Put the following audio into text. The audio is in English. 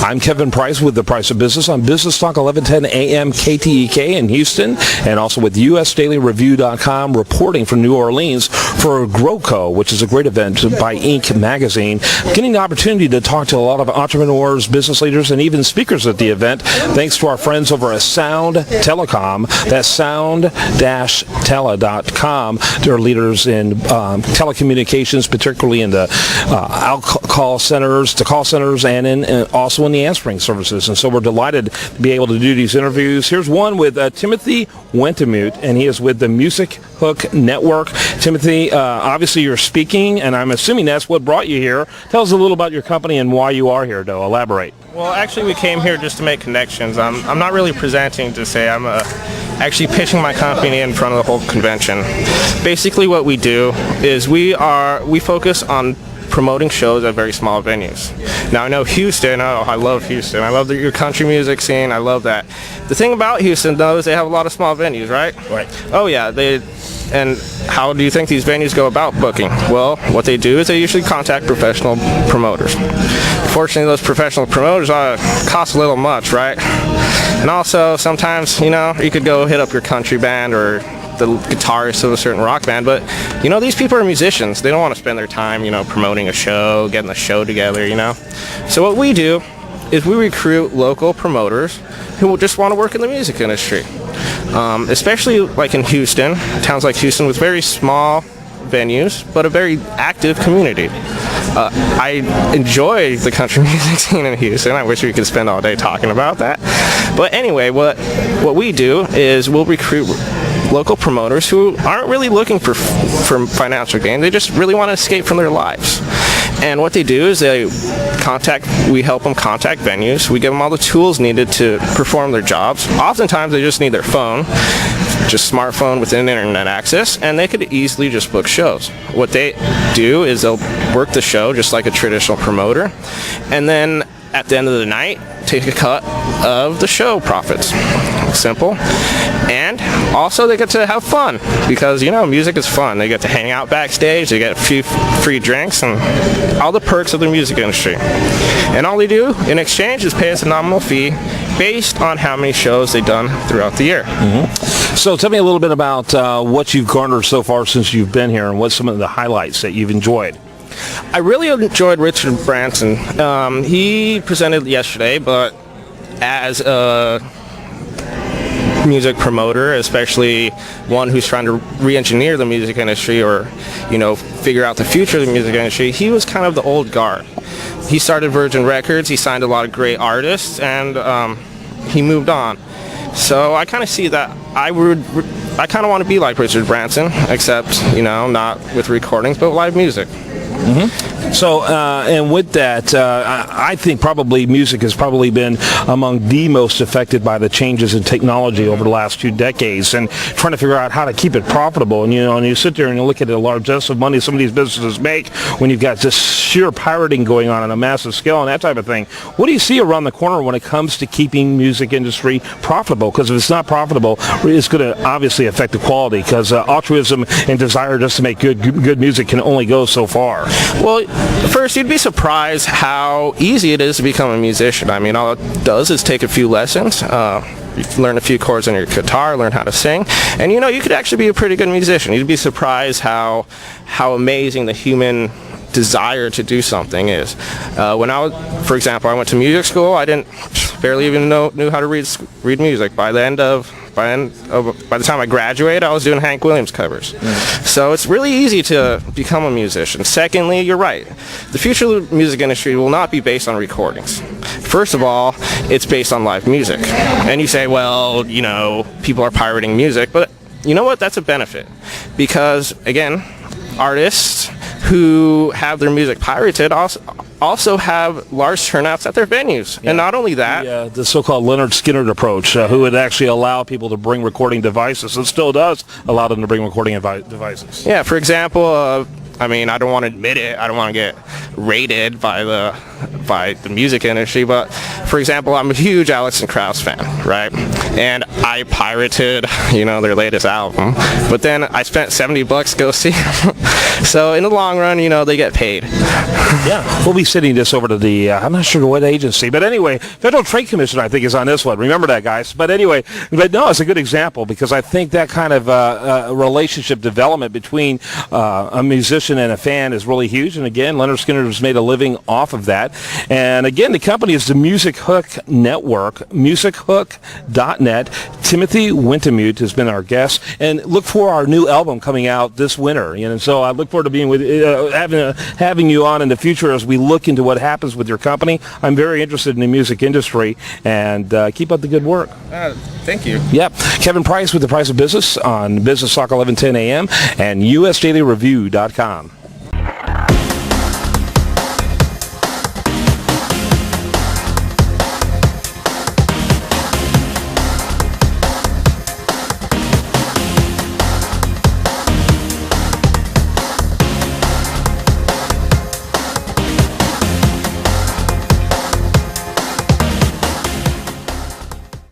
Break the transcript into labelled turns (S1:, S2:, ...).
S1: I'm Kevin Price with The Price of Business on Business Talk 1110 AM KTEK in Houston, and also with USDailyReview.com, reporting from New Orleans for GrowCo, which is a great event by Inc. magazine. Getting the opportunity to talk to a lot of entrepreneurs, business leaders, and even speakers at the event, thanks to our friends over at Sound Telecom. That's sound-tele.com. They're leaders in telecommunications, particularly in the call centers, and also in the answering services. And so we're delighted to be able to do these interviews. Here's one with Timothy Wintemute, and he is with the MusicHook Network. Timothy, obviously you're speaking, and I'm assuming that's what brought you here. Tell us a little about your company and why you are here, though. Elaborate.
S2: Well, actually, we came here just to make connections. I'm not really presenting to say. I'm actually pitching my company in front of the whole convention. Basically, what we do is we focus on promoting shows at very small venues. Now, I know Houston. Oh, I love Houston. I love your country music scene. I love that. The thing about Houston, though, is they have a lot of small venues, right?
S1: Right.
S2: Oh, yeah. And how do you think these venues go about booking? Well, what they do is they usually contact professional promoters. Fortunately, those professional promoters cost a little much, right? And also, sometimes, you could go hit up your country band or the guitarist of a certain rock band, but these people are musicians. They don't want to spend their time promoting a show, getting the show together. So what we do is we recruit local promoters who just want to work in the music industry, especially like in Houston, towns like Houston with very small venues but a very active community. I enjoy the country music scene in Houston. I wish we could spend all day talking about that, but anyway, what we do is we'll recruit local promoters who aren't really looking for financial gain. They just really want to escape from their lives. And what they do is we help them contact venues. We give them all the tools needed to perform their jobs. Oftentimes they just need their phone, just smartphone with internet access, and they could easily just book shows. What they do is they'll work the show just like a traditional promoter, and then at the end of the night, take a cut of the show profits. Simple. And also they get to have fun because, music is fun. They get to hang out backstage, they get a few free drinks, and all the perks of the music industry. And all they do in exchange is pay us a nominal fee based on how many shows they've done throughout the year.
S1: Mm-hmm. So tell me a little bit about what you've garnered so far since you've been here, and what's some of the highlights that you've enjoyed.
S2: I really enjoyed Richard Branson. He presented yesterday, but as a music promoter, especially one who's trying to re-engineer the music industry or, figure out the future of the music industry, he was kind of the old guard. He started Virgin Records, he signed a lot of great artists, and he moved on. So I kind of see that I kind of want to be like Richard Branson, except, not with recordings, but live music.
S1: Mm-hmm. So, and with that, I think probably music has probably been among the most affected by the changes in technology over the last 2 decades, and trying to figure out how to keep it profitable. And and you sit there and you look at the largesse of money some of these businesses make when you've got just sheer pirating going on a massive scale and that type of thing. What do you see around the corner when it comes to keeping music industry profitable? Because if it's not profitable, it's going to obviously affect the quality, because altruism and desire just to make good music can only go so far.
S2: Well, first, you'd be surprised how easy it is to become a musician. I mean, all it does is take a few lessons, you learn a few chords on your guitar, learn how to sing, and you could actually be a pretty good musician. You'd be surprised how amazing the human desire to do something is. For example, I went to music school. I barely even knew how to read music. By the time I graduated, I was doing Hank Williams covers. So it's really easy to become a musician. Secondly, you're right. The future of the music industry will not be based on recordings. First of all, it's based on live music. And you say, well, people are pirating music, but you know what? That's a benefit. Because, again, artists who have their music pirated also have large turnouts at their venues. Yeah. And not only that,
S1: the so-called Leonard Skinner approach, who would actually allow people to bring recording devices, and still does allow them to bring recording devices.
S2: Yeah, for example, I don't want to admit it. I don't want to get raided by the by the music industry, but for example, I'm a huge Alex and Krauss fan, right? And I pirated, their latest album, but then I spent $70 to go see them. So in the long run, they get paid.
S1: Yeah, we'll be sending this over to the, I'm not sure what agency, but anyway, Federal Trade Commission, I think, is on this one. Remember that, guys. But anyway, no, it's a good example because I think that kind of relationship development between a musician and a fan is really huge. And again, Leonard Skinner has made a living off of that. And again, the company is the MusicHook Network, MusicHook.net. Timothy Wintemute has been our guest. And look for our new album coming out this winter. And so I look forward to being with having you on in the future as we look into what happens with your company. I'm very interested in the music industry, and keep up the good work.
S2: Thank you.
S1: Yep. Kevin Price with The Price of Business on Business Talk 1110 AM and USDailyReview.com.